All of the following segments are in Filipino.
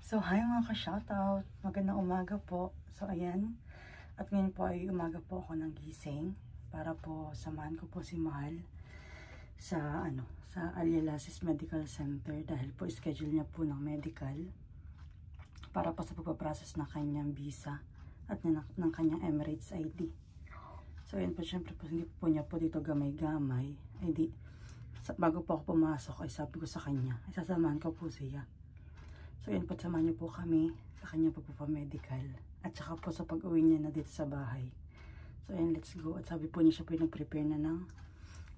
So, hi mga ka-shoutout. Magandang umaga po. So, ayan. At ngayon po ay umaga po ako ng gising para po samahan ko po si Mahal sa Alialasis Medical Center dahil po schedule niya po ng medical para po sa pagpaprocess ng kanyang visa at ng kanyang Emirates ID. So, ayan po, syempre po, hindi po niya po dito gamay-gamay. Ay di, bago po ako pumasok, ay sabi ko sa kanya, ay sasamahan ko po siya. So, yun po, samahan niyo po kami sa kanyang pagpapamedical. At saka po sa pag-uwi niya na dito sa bahay. So, yun, let's go. At sabi po niya siya po yung nag-prepare na ng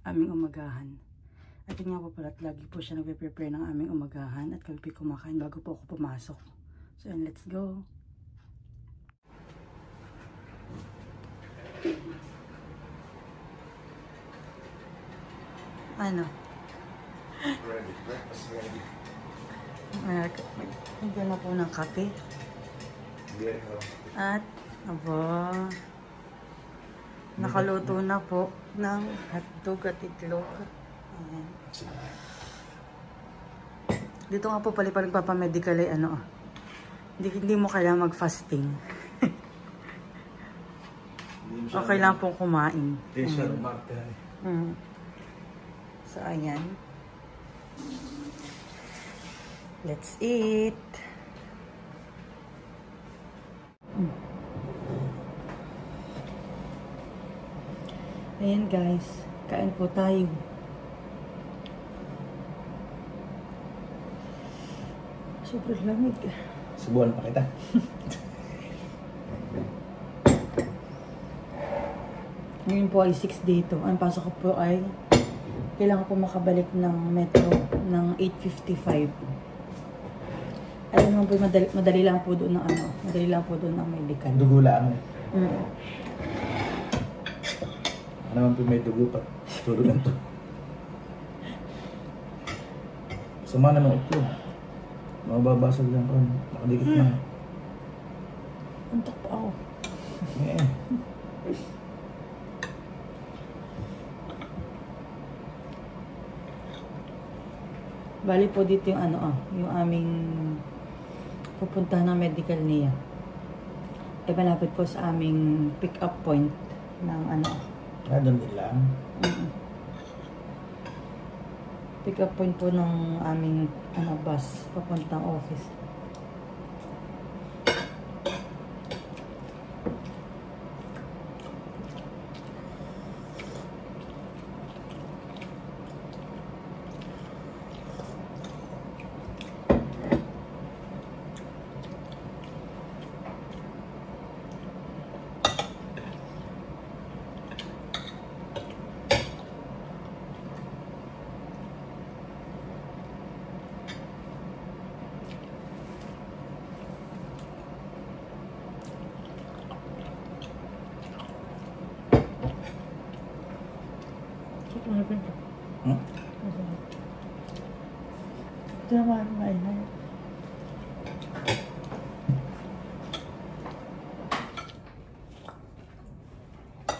aming umagahan. At yun nga po pala, lagi po siya nag-prepare ng aming umagahan. At kami po kumakain bago po ako pumasok. So, yun, let's go. Ano? Ready, breakfast ready. Higyan na po ng kape. At, nakaluto na po ng hotdog at itlog. Ayan. Dito nga po pala nagpapamedical ay hindi mo kailangan mag-fasting. Okay lang pong kumain. So, ayan. Let's eat. Ayan guys, kain po tayo. Super lamig. Subuhan pa kita. Ngayon po ay 6 dito. Ang pasok ko po ay kailangan po makabalik ng metro ng 8:55. Alam mo po, madali lang po doon ng madali lang po doon ng medical. Dugo lang. Ano naman po may dugo pa. Tulog lang to. Sama naman ito. Mababasag lang ko. Nakadikit na. Antok pa ako. Yeah. Bali po dito yung yung aming pupuntahan ng medical niya. Ay malapit po sa aming pick-up point ng Doon din lang. Pick-up point po ng aming bus papuntang office. Ito naman mainay.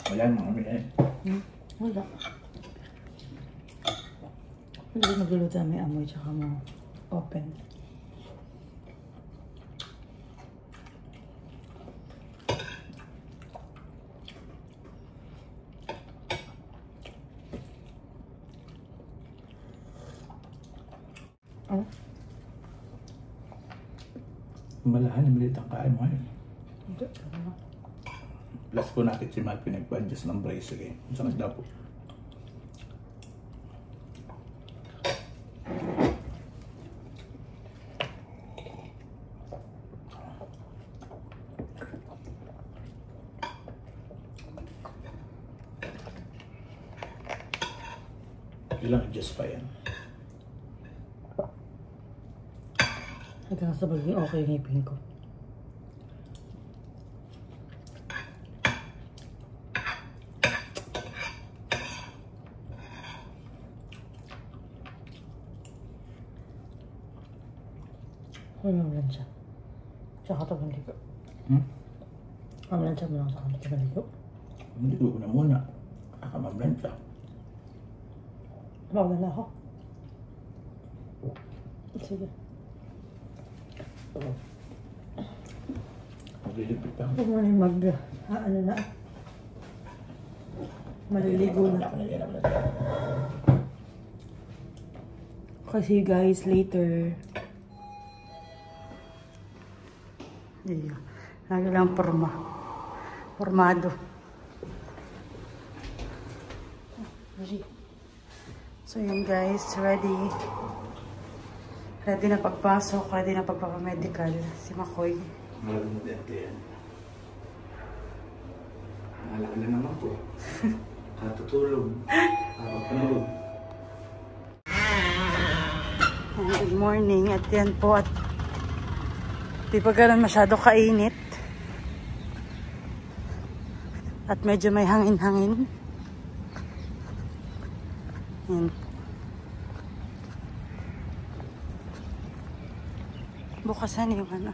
Wala mga kami eh. Wala. Hindi magluluto na may amoy tsaka mo open. Malahan, maliit ang kain mo ngayon. Hindi. Last po natin si Matt pinag-adjust ng brace again. Sakit daw po. Ilang adjust pa yan? Hanggang sa bagay okay yung ngipin ko. Mamlansya. Tsaka ito maligo. Mamlansya mo lang sa kanila maligo. Maligo na muna. Kakamamlansya. Mawala ako. Sige. Maglilipit pa. Huwag mo na ano na. Maliligo na. Kasi guys, later. Iya. Lagi lang formado. So yun guys, ready. Ready na pagpasok, ready na pagpapamedical. Si Makoy. Malamang yan. Naalala na naman po. Katutulog. Panood. Good morning. At yan po. At di pa ganun masyado kainit. At medyo may hangin-hangin. Yan. Bukasan yung ano.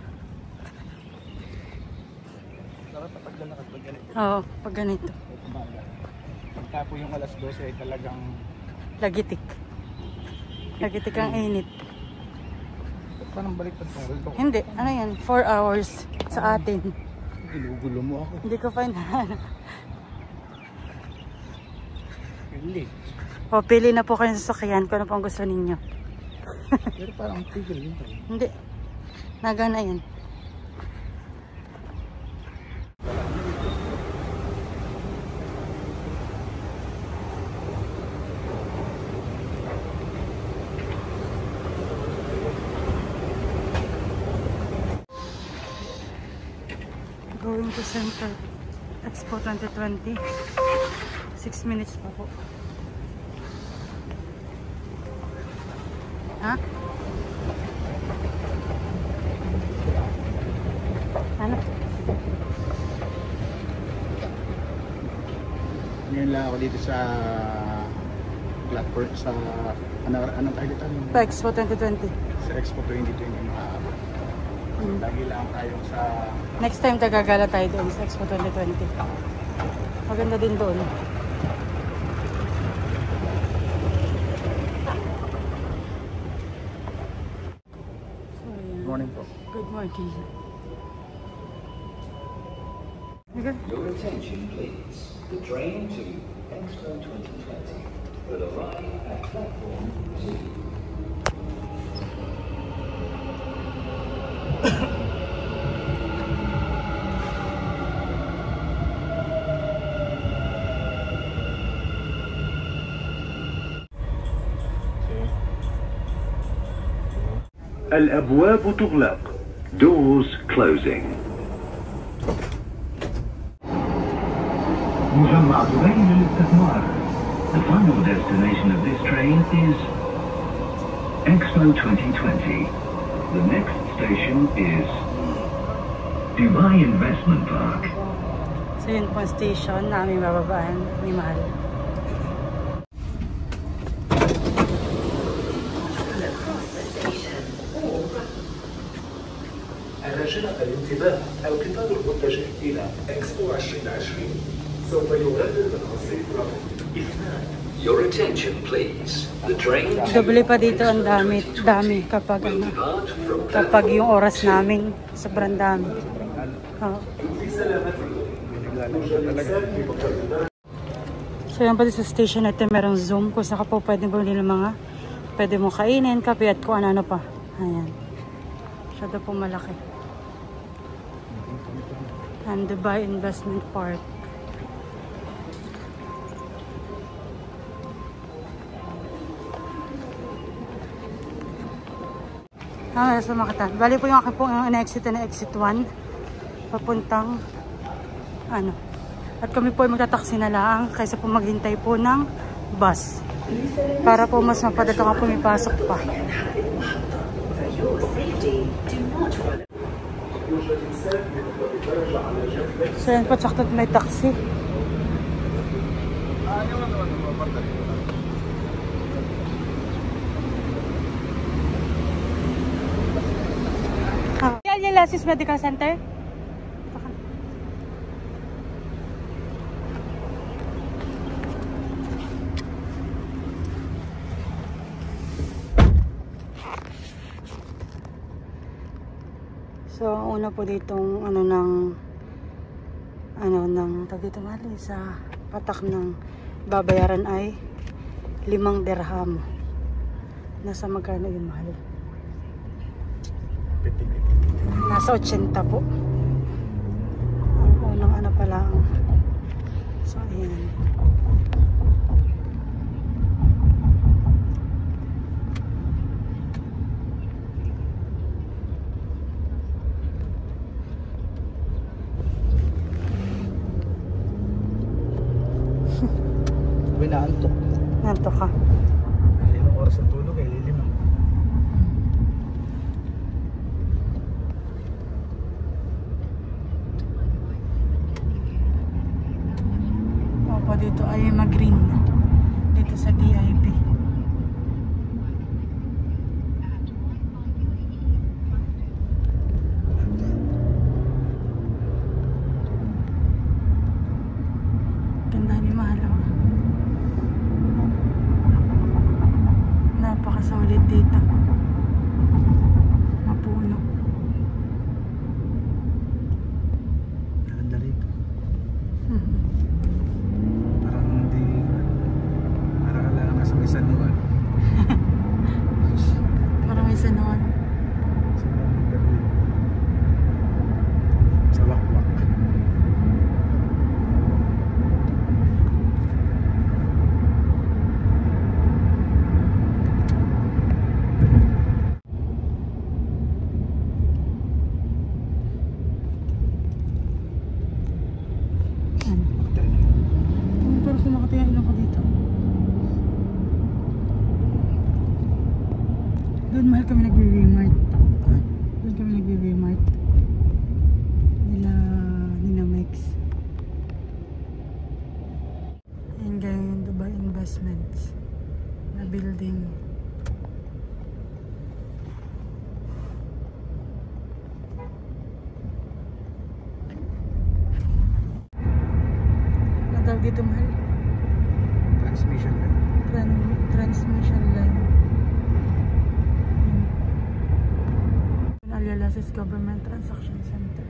Dapat paglalakad pag ganito. Oo, pag ganito. Pagka po yung alas 12 ay talagang Lagitik. Lagitik ang init. parang baliktad tong reloj. Hindi, ano yan? 4 hours sa atin. Ginugulo mo ako. Hindi ko pa na. Hindi. O, pili na po kayo sa sasakyan kung ano pang gusto ninyo. Pero parang tigil yun tayo. Hindi. Nagana yan. Going to Center Expo 2020. 6 minutes pa po. Ha? Ano? Ngayon lang ako dito sa platform sa anong tayo dito? Pa Expo 2020. Sa Expo 2020 makakabot. Lagi lang tayo sa Next time tagagala tayo doon sa Expo 2020. Maganda din doon. Good morning po. Good morning. Your attention please. The train to Expo 2020 will arrive at platform 2. الأبواب تغلق. Doors closing. مجمع دبي للاستثمار. The final destination of this train is Expo 2020. The next station is Dubai Investment Park. So yun po ang station na aming bababaan ni Mahal. رجاء الانتباه القطار المتجه إلى إكسبو 2020 سوف يغادر من الصف رقم 2. Your attention please. The train to Doble pa dito ang dami kapag will ano, depart from kapag yung oras namin sobrang dami. Oo. So yan pa sa station natin merong Zoom kung saan ka po pwede bumili ng mga pwede mo kainin, kape at kung ano pa. Ayan. Masyado po malaki. And Dubai Investment Park. Sa Makatan. Bali po yung akin pong exit na exit 1. Papuntang ano. At kami po ay magtataksi na lang kaysa po maghintay po ng bus. Para po mas mapadali ka pumipasok pa. So yan po, tsaktot may taxi. Aliasis Medical Center. So, una po ditong tawag dito mali sa patak ng babayaran ay 5 dirham. Nasa magkano yun, mahal? Nasa 80 po. Ang unang pa lang. So, ayan. Uy, naantok. Nanto ka. Ilang oras ang tulog ay lilimang. Opo, dito ay mag-green. Dito sa DIP. Ganda ni Mahal. Napakasolid dito. Mapuno. Maganda rito. Parang hindi... Parang ka lang nasa may sanuan. Parang may sanuan. Sa wakwak. Pero kumakatayain ako dito. Doon mahal kami nagbe-Wmart. Doon kami nagbe-Wmart. Nila Mix. Ayan ganyan yung Dubai Investments na building. Tawag dito, mahal? Transmission line. Transmission line. Alialasis Government Transaction Center.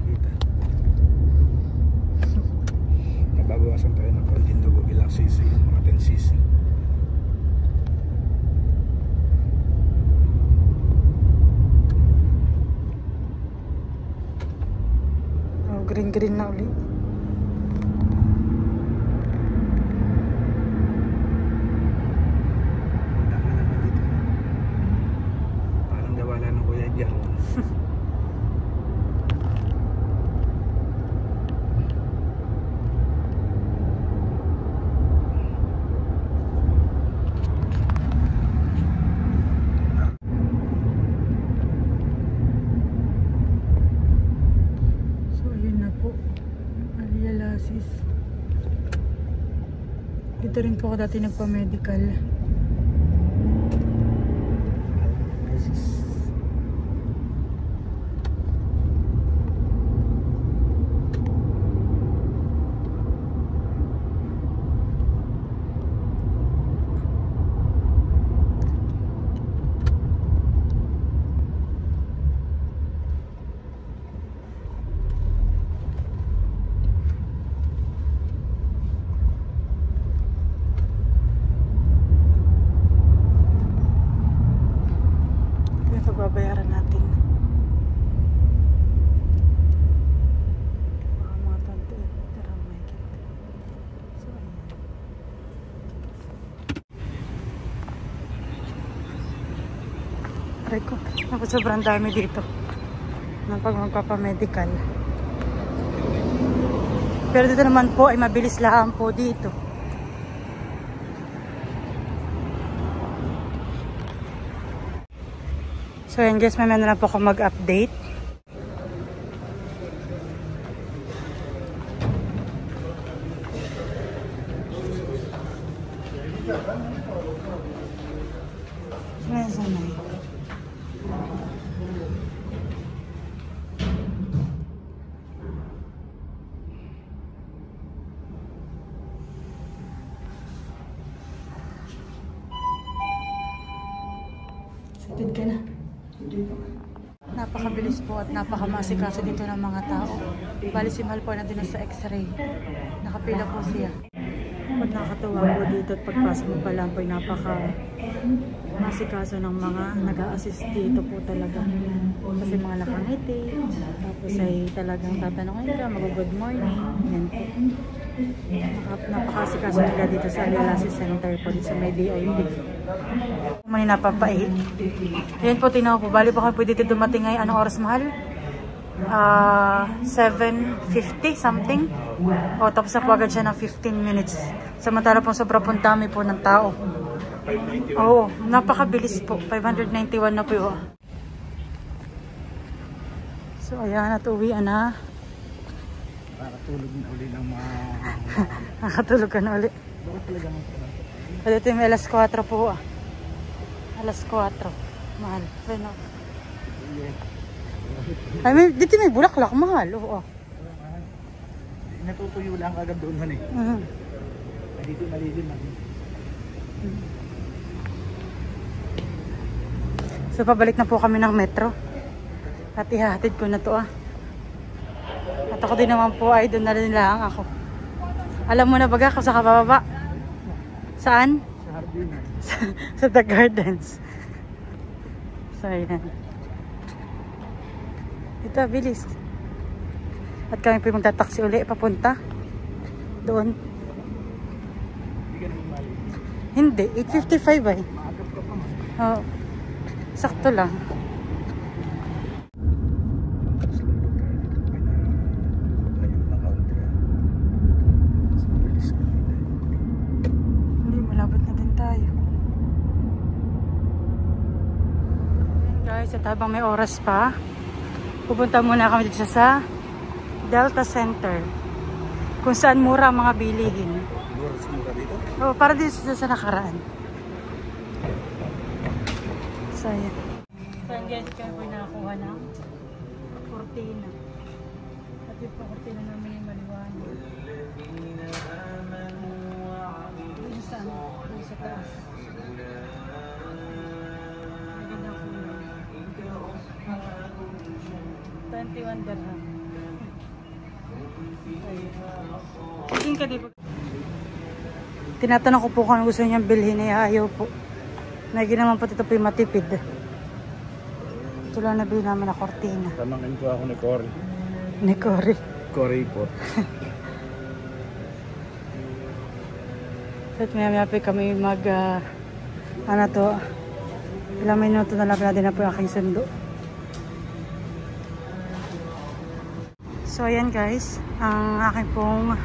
Kita. Nababawasan tayo ng konting dugo ilang cc, mga 10 cc. Green na uli. Dami naman dito. Parang gawala ng Kuya Jan. Dito rin po ako dati nagpa-medical. Babayaran natin. Mga 28 dirham may kit. So, ayan. Aray ko. Ako sobrang dami dito. Nang pag magpapamedical. Pero dito naman po ay mabilis lang po dito. So yan guys, mamaya na lang po ako mag-update. Excited ka na? Napakabilis po at napakamasikaso dito ng mga tao. Bali si Mahal po na din sa x-ray. Nakapila po siya. Pag nakakatawa po dito at pagpasok mo pa lang po ay napakamasikaso ng mga nag-a-assist dito po talaga. Kasi mga nakangiti. Tapos ay talagang tatanungin ka, mag-good morning. Yan po. Napakasikaso nila dito sa Alialasis Center po dito sa may DIB. May napapait. Yan po, tinaw po. Bali po kayo po dito dumating ngayon. Anong oras, Mahal? 7:50 something. O, tapos na po agad siya ng 15 minutes. Samantala po, sobra po dami po ng tao. Oo, napakabilis po. 591 na po yun. So, ayan, at uwian na. Nakatulog na uli ng mga... Nakatulog ka na uli. Bakit talaga mga pala? Dito yung alas 4 po. Alas 4. Mahal. Ano? Ay, dito may bulaklak. Mahal. Oo. Natutuyo lang agad doon man eh. Dito malilim lang. So, pabalik na po kami ng metro. At ihahatid ko na to At ako din naman po ay doon na rin lang ako. Alam mo na baga kung saan ka bababa? Saan? Sa hardin. Sa The Gardens. So, ayan. Ito, bilis. At kami po magtataksi uli papunta. Doon. Hindi ka naman mali. Hindi, 8:55 ay. Maagap ka pa man. Oo. Sakto lang. Hindi, malapit na din tayo. Ayan guys, at habang may oras pa, pupunta muna kami dito sa Delta Center. Kung saan mura ang mga bilihin. Mura dito? Oo, para dito sa nakaraan. So, ayan. So, ang guys, kami po nakakuha ng kortina. At yung pa kortina namin yung maliwanag. Doon saan? Doon sa taas. Maganda po yun. 21 dirham. Tingin ka di ba? Tinatanong ko po kung gusto niyang bilhin ay ayaw po. Naging naman po ito po yung matipid. Ito lang nabili namin na kortina. Tamangin ko ako ni Cory. Ni Cory. Cory po. At maya po kami mag ano to, ilang minuto na lang natin na po yung aking sundo. So ayan guys, ang aking pong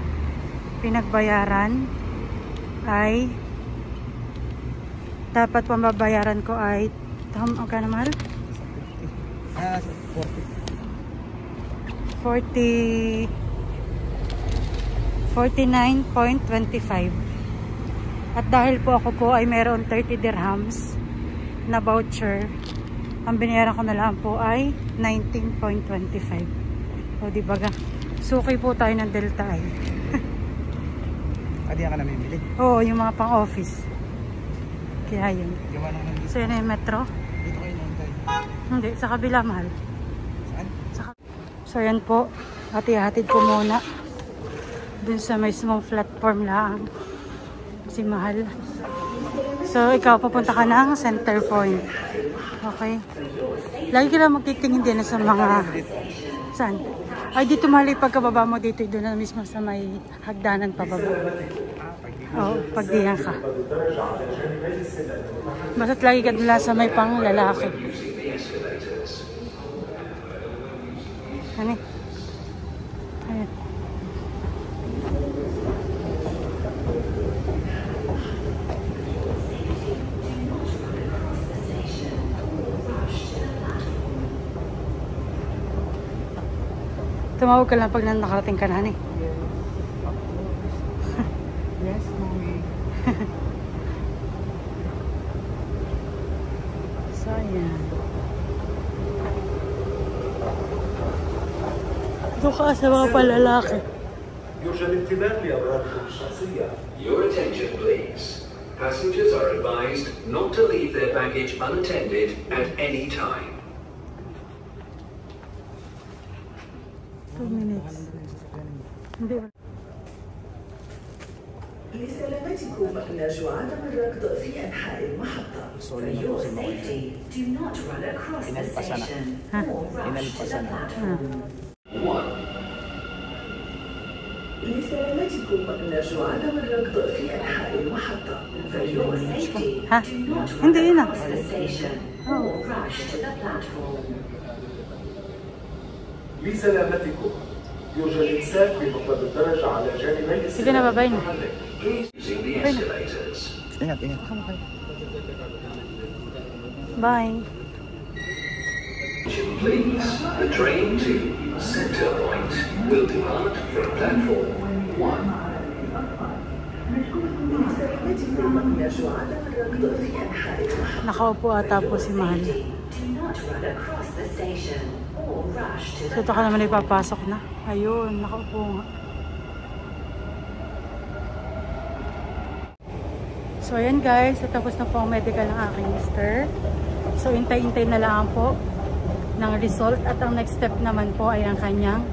pinagbayaran ay dapat pambabayaran ko ay magkano mahal? 49.25. At dahil po ako po ay meron 30 dirhams na voucher, ang binayaran ko na lang po ay 19.25. O di baga, suki po tayo ng Delta ay. Adi ka na namimili? Oo, yung mga pang office. Kaya yun. Gawa naman dito. So yun na yung metro? Dito kayo nantay. Hindi, sa kabila mahal. Saan? So yan po, at ihatid ko muna dun sa mismong platform lang si Mahal. So ikaw papunta ka ng center point. Okay? Lagi ka lang magtitingin din sa mga saan? Ay dito Mahal, pagkababa mo dito doon na mismo sa may hagdanan pababa. Oo, pagdiyan ka. Basta't lagi ka nila sa may pang lalaki. Ano? Ayan. Tumawag ka lang pag nakarating ka na, honey. Yes, mommy. So, ayan. Ito ka sa mga palalaki. Your attention, please. Passengers are advised not to leave their baggage unattended at any time. 2 minutes. Hindi. لسلامتكم نرجو عدم الركض في أنحاء المحطة. For your safety, do not run across the station or rush to the platform. 1. لسلامتكم نرجو عدم الركض في أنحاء المحطة. For your safety, do not run across the station or rush to the platform. لسلامتكم يوجد إنسان بمقلب الدرجة على جانبي المحرك. Using the escalators. Ingat. Bye. Please, the train to Center Point will depart from platform 1. لسلامتكم نرجو عدم الركض في أنحاء المحطة. Nakaupo ata po si Mahal. Do not run across the station or rush to So, ito ka naman ipapasok na. Ayun, nakaupo nga. So, ayan guys. Tapos na po ang medical ng aking mister. So, intay-intay na lang po ng result. At ang next step naman po ay ang kanyang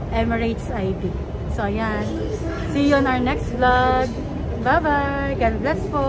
Emirates ID. So, ayan. See you on our next vlog. Bye-bye. God bless po.